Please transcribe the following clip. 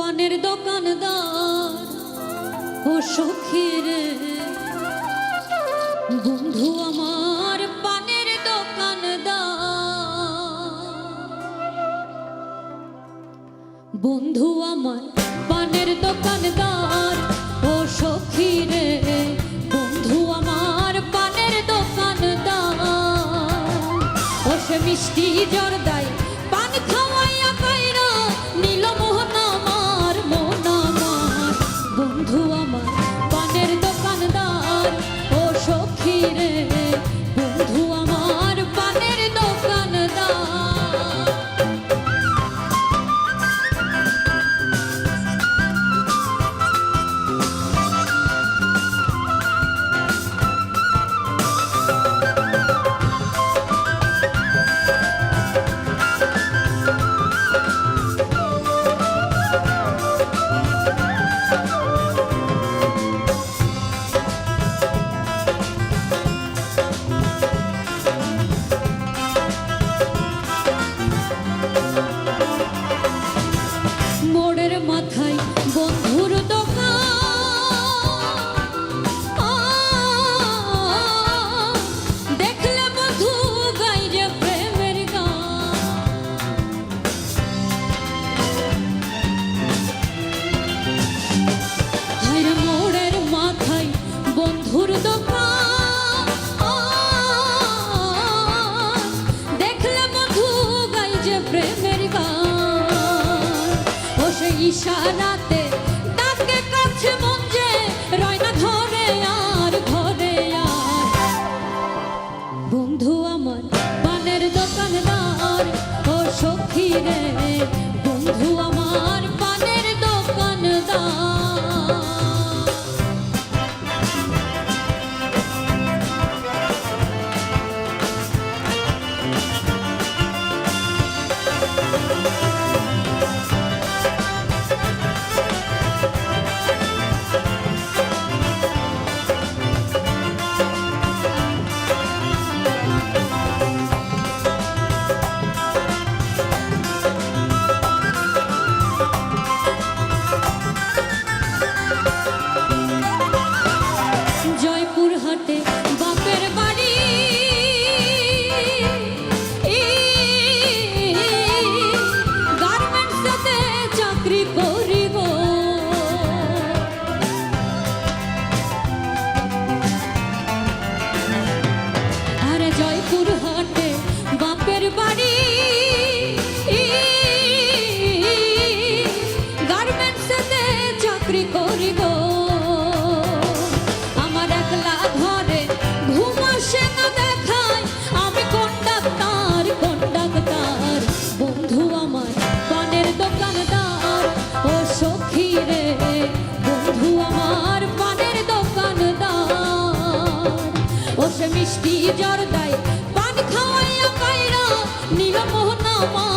পানের দোকানদার ও সখী রে, বন্ধু আমার পানের দোকানদার, বন্ধু আমার পানের দোকানদার ও সখী রে, বন্ধু আমার পানের দোকানদার। ও সে মিষ্টি জর্দায় পান খাওয়াইয়া কাইরা নীল মোহন আমার, মন আমার, বন্ধু আমার পানের দোকানদার ও সখী রে, বন্ধু আমার পানের দোকানদার। মোড়ের মাথায় বন্ধুর দোকান, দেখলে বন্ধু গাই যে প্রেমের গান। মোড়ের মাথায় বন্ধুর দোকান, দেখলে বন্ধু গাই যে প্রেমের গান। ও সে ইশারাতে ডাকে কাছে মন যে রয় না ঘরে আর, ঘরে আর, বন্ধু আমার পানের দোকানদার ও সখী রে, বন্ধু আমার পানের দোকানদার। জয়পুরহাটে বাপের বাড়ি, গার্মেন্টসে চাকরি করি গো। আরে জয়পুরহাটে বাপের বাড়ি, গার্মেন্টসে চাকরি করি গো। ঘরে ঘুম আসে না দেখায় আমি কন্ডাক্টার, কন্ডাক্টার, বন্ধু আমার পানের দোকানদার ও সখী রে, বন্ধু আমার পানের দোকানদার। ও সে মিষ্টি জর্দায় পান খাওয়াইয়া কাইরা নীল মোহন আমার,